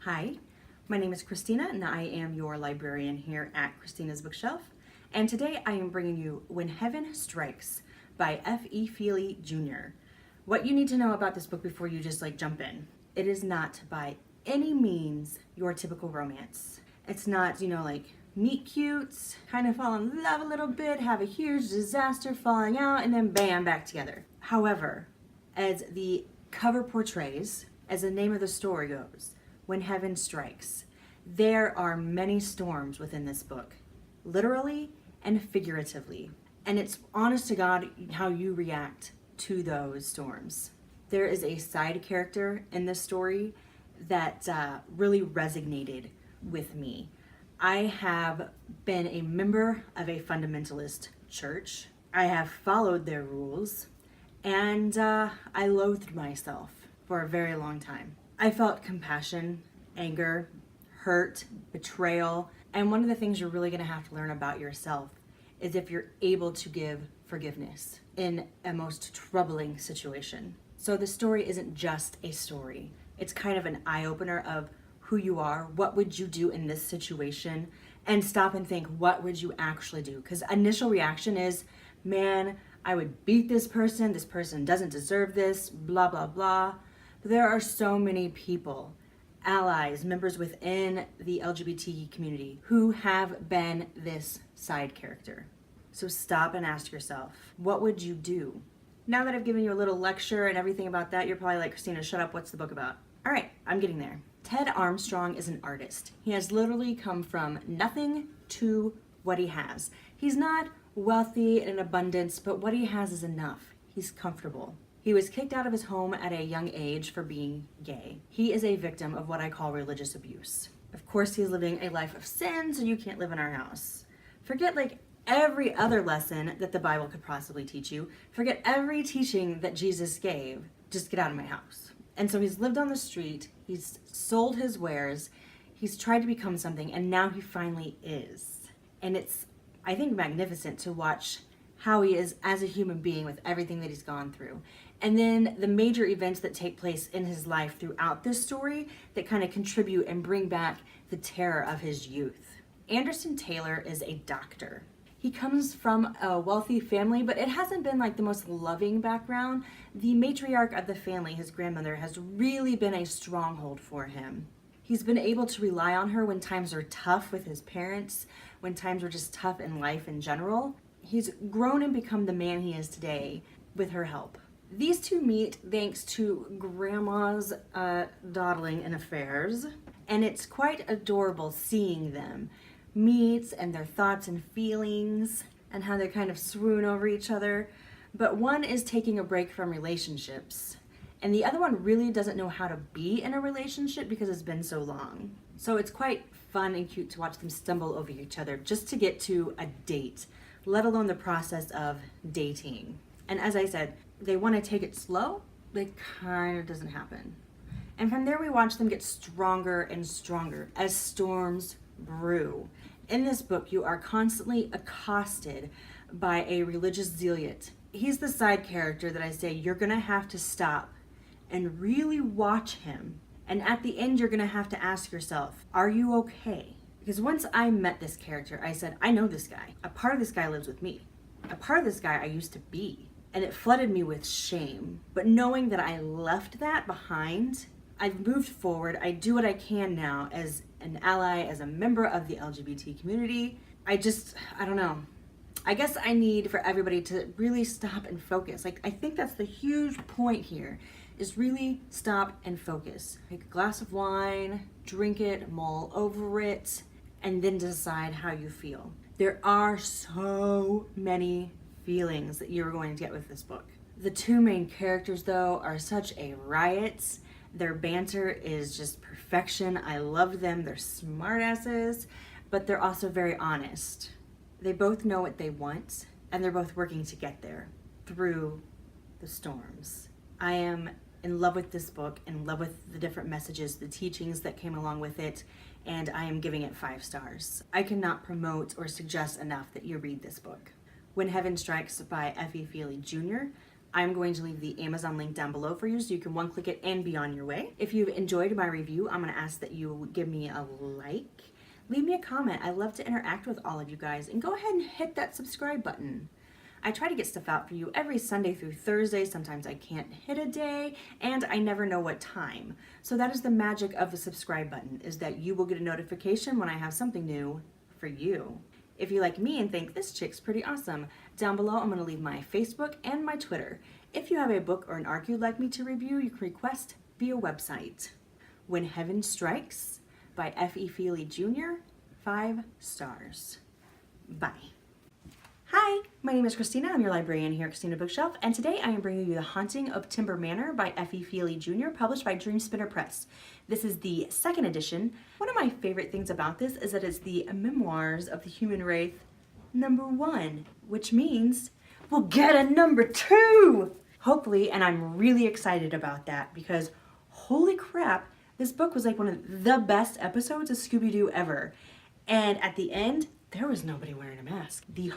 Hi, my name is Christina and I am your librarian here at Christina's Bookshelf. And today I am bringing you When Heaven Strikes by F.E. Feeley Jr. What you need to know about this book before you just jump in. It is not by any means your typical romance. It's not, meet cutes, kind of fall in love a little bit, have a huge disaster, falling out, and then bam, back together. However, as the cover portrays, as the name of the story goes, When Heaven Strikes, there are many storms within this book, literally and figuratively. And it's honest to God how you react to those storms. There is a side character in this story that really resonated with me. I have been a member of a fundamentalist church. I have followed their rules, and I loathed myself for a very long time. I felt compassion, anger, hurt, betrayal, and one of the things you're really going to have to learn about yourself is if you're able to give forgiveness in a most troubling situation. So the story isn't just a story. It's kind of an eye-opener of who you are, what would you do in this situation, and stop and think, what would you actually do? Because initial reaction is, man, I would beat this person doesn't deserve this, blah, blah, blah. But there are so many people, allies, members within the LGBT community who have been this side character. So stop and ask yourself, what would you do? Now that I've given you a little lecture and everything about that, you're probably like, Christina, shut up, what's the book about? All right, I'm getting there. Ted Armstrong is an artist. He has literally come from nothing to what he has. He's not wealthy and in abundance, but what he has is enough. He's comfortable. He was kicked out of his home at a young age for being gay. He is a victim of what I call religious abuse. Of course, he's living a life of sin, so you can't live in our house. Forget every other lesson that the Bible could possibly teach you. Forget every teaching that Jesus gave. Just get out of my house. And so he's lived on the street, he's sold his wares, he's tried to become something, and now he finally is. And it's, I think, magnificent to watch how he is as a human being with everything that he's gone through. And then the major events that take place in his life throughout this story that kind of contribute and bring back the terror of his youth. Anderson Taylor is a doctor. He comes from a wealthy family, but it hasn't been the most loving background. The matriarch of the family, his grandmother, has really been a stronghold for him. He's been able to rely on her when times are tough with his parents, when times were just tough in life in general. He's grown and become the man he is today with her help. These two meet thanks to Grandma's dawdling and affairs, and it's quite adorable seeing them meet and their thoughts and feelings and how they kind of swoon over each other. But one is taking a break from relationships, and the other one really doesn't know how to be in a relationship because it's been so long. So it's quite fun and cute to watch them stumble over each other just to get to a date, let alone the process of dating. And as I said, they want to take it slow, but it kind of doesn't happen. And from there we watch them get stronger and stronger as storms brew. In this book, you are constantly accosted by a religious zealot. He's the side character that I say you're going to have to stop and really watch him. And at the end, you're going to have to ask yourself, are you okay? Because once I met this character, I said, I know this guy. A part of this guy lives with me. A part of this guy I used to be. And it flooded me with shame. But knowing that I left that behind, I've moved forward. I do what I can now as an ally, as a member of the LGBT community. I don't know. I guess I need for everybody to really stop and focus. I think that's the huge point here, is really stop and focus. Take a glass of wine, drink it, mull over it, and then decide how you feel. There are so many feelings that you're going to get with this book. The two main characters, though, are such a riot. Their banter is just perfection. I love them. They're smartasses, but they're also very honest. They both know what they want, and they're both working to get there through the storms. I am in love with this book, in love with the different messages, the teachings that came along with it, and I am giving it 5 stars. I cannot promote or suggest enough that you read this book. When Heaven Strikes by F.E. Feeley Jr. I'm going to leave the Amazon link down below for you so you can one-click it and be on your way. If you've enjoyed my review, I'm going to ask that you give me a like. Leave me a comment. I love to interact with all of you guys. And go ahead and hit that subscribe button. I try to get stuff out for you every Sunday through Thursday. Sometimes I can't hit a day, and I never know what time. So that is the magic of the subscribe button, is that you will get a notification when I have something new for you. If you like me and think this chick's pretty awesome, down below I'm going to leave my Facebook and my Twitter. If you have a book or an arc you'd like me to review, you can request via website. When Heaven Strikes by F.E. Feeley Jr., 5 stars. Bye. Hi, my name is Christina. I'm your librarian here at Christina Bookshelf, and today I am bringing you The Haunting of Timber Manor by F.E. Feeley Jr., published by Dreamspinner Press. This is the 2nd edition. One of my favorite things about this is that it's the Memoirs of the Human Race #1, which means we'll get a #2! Hopefully, and I'm really excited about that because holy crap, this book was like one of the best episodes of Scooby-Doo ever. And at the end, there was nobody wearing a mask. The